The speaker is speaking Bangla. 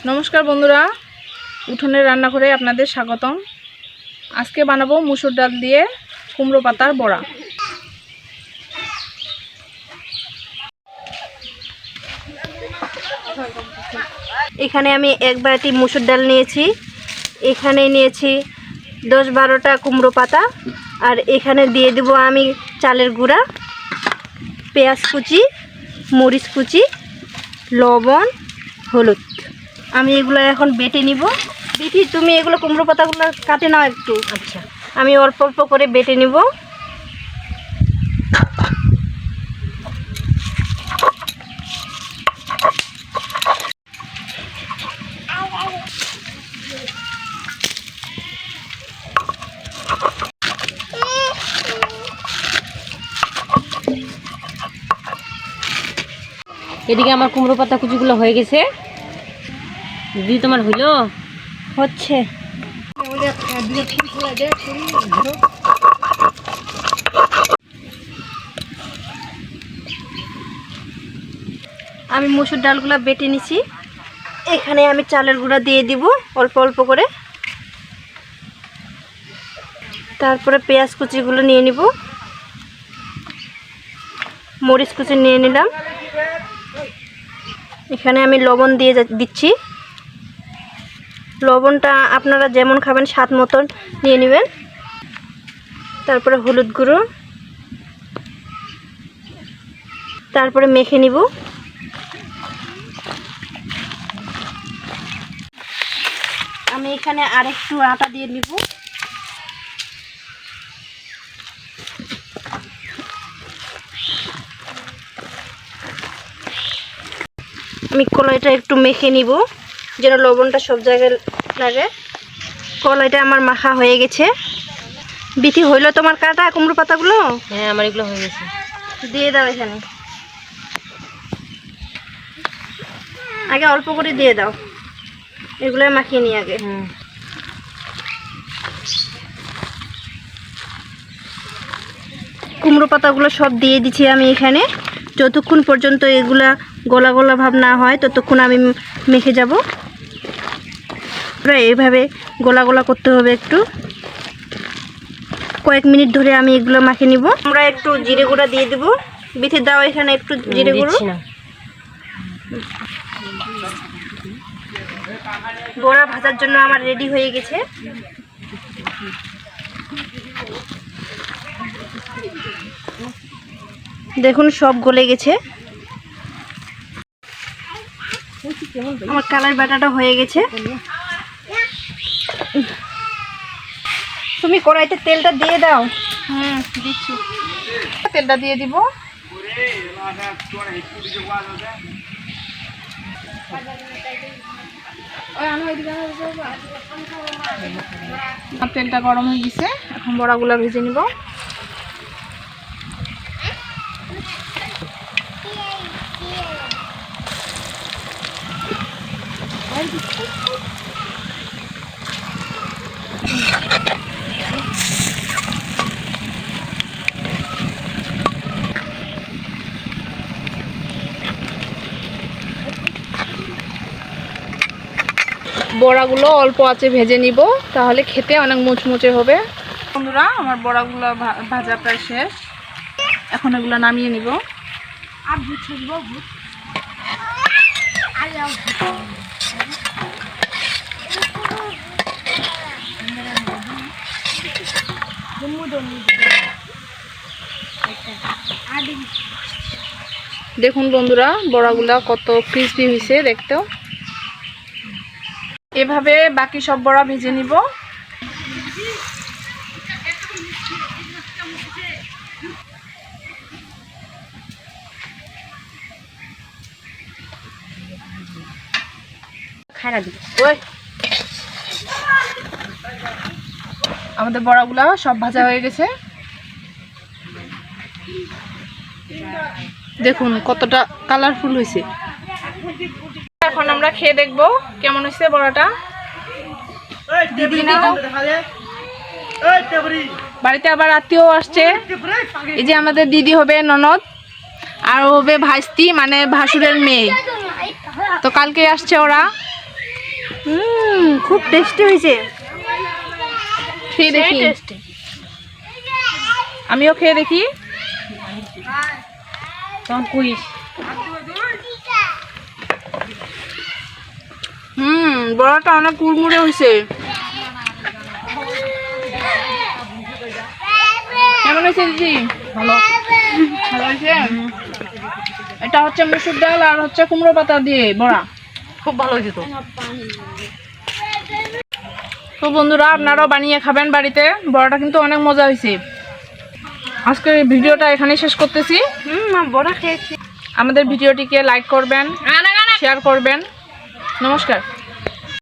নমস্কার বন্ধুরা, উঠোনের রান্নাঘরে আপনাদের স্বাগতম। আজকে বানাবো মুসুর ডাল দিয়ে কুমড়ো পাতার বড়া। এখানে আমি এক বাটি মুসুর ডাল নিয়েছি, এখানে নিয়েছি 10-12টা কুমড়ো পাতা, আর এখানে দিয়ে দেব আমি চালের গুঁড়া, পেঁয়াজ কুচি, মরিচ কুচি, লবণ, হলুদ। আমি এগুলো এখন বেটে নিব। বিথি, তুমি এগুলো কুমড়ো পাতাগুলো কাটে নাও একটু। আচ্ছা, আমি অল্প অল্প করে বেটে নিব। এদিকে আমার কুমড়ো পাতা কুচিগুলো হয়ে গেছে। দিদি, তোমার হইলো? হচ্ছে। আমি মসুর ডালগুলো বেটে নিছি। এখানে আমি চালের গুঁড়া দিয়ে দিব অল্প অল্প করে। তারপরে পেঁয়াজ কুচিগুলো নিয়ে নিব, মরিচ কুচি নিয়ে নিলাম। এখানে আমি লবণ দিয়ে দিচ্ছি। লবণটা আপনারা যেমন খাবেন স্বাদ মতন নিয়ে নেবেন। তারপরে হলুদ গুঁড়ো, তারপরে মেখে নিব। আমি এখানে আরেকটু আটা দিয়ে নিব। আমি কলাইটা একটু মেখে নিব যেন লবণটা সব জায়গায় লাগে। কলাইটা আমার মাখা হয়ে গেছে। বিথি, হইলো তোমার কাটা কুমড়ো পাতাগুলো? হ্যাঁ, আমার এগুলো হয়ে গেছে। দিয়ে দাও এখানে। আগে অল্প করে দিয়ে দাও, এগুলো মাখিয়ে নিই আগে। কুমড়ো পাতাগুলো সব দিয়ে দিচ্ছি আমি এখানে। যতক্ষণ পর্যন্ত এগুলা গলা গলা ভাব না হয় ততক্ষণ আমি মেখে যাব। প্রায় এইভাবে গলা গলা করতে হবে। একটু কয়েক মিনিট ধরে আমি এগুলো মাখিয়ে নিব। আমরা একটু জিরে গুঁড়া দিয়ে দিব। বিথি, দাও এখানে একটু জিরে গুঁড়ো। বড়া ভাজার জন্য আমার রেডি হয়ে গেছে। দেখুন সব গলে গেছে। আমার কালাই বাটাটা হয়ে গেছে। তুমি কড়াইতে তেলটা দিয়ে দাও। দিচ্ছি। তেলটা দিয়ে দিব। তেলটা গরম হয়ে গেছে, এখন বড়াগুলো ভেজে নিব। বড়াগুলো অল্প আঁচে ভেজে নিব, তাহলে খেতে অনেক মুচমুচে হবে। বন্ধুরা, আমার বড়াগুলো ভাজা প্রায় শেষ। এখন এগুলো নামিয়ে নিব। দেখুন বন্ধুরা, বড়াগুলা কত ক্রিস্পি হয়েছে দেখতেও। এভাবে বাকি সব বড়া ভেজে নিব। আমাদের বড়াগুলা সব ভাজা হয়ে গেছে। দেখুন কতটা কালারফুল হয়েছে। এখন আমরা খেয়ে দেখব কেমন হয়েছে বড়াটা। দিদি, নাও। বাড়িতে আবার আত্মীয় আসছে। এই যে আমাদের দিদি হবে ননদ, আর হবে ভাস্তি, মানে ভাসুরের মেয়ে। তো কালকে আসছে ওরা। খুব টেস্টি হয়েছে। খেয়ে দেখি, আমিও খেয়ে দেখি। তখন কুইস বড়াটা অনেক কুড়মুড়ে হয়েছে। কেমন হয়েছে দিদি? ভালো। ভালো হয়েছে। এটা হচ্ছে মসুর ডাল আর হচ্ছে কুমড়ো পাতা দিয়ে বড়া। খুব ভালো হয়েছে তো। তো বন্ধুরা, আপনারাও বানিয়ে খাবেন বাড়িতে। বড়াটা কিন্তু অনেক মজা হয়েছে। আজকের ভিডিওটা এখানেই শেষ করতেছি। বড়া খেয়েছি। আমাদের ভিডিওটিকে লাইক করবেন, শেয়ার করবেন। নমস্কার।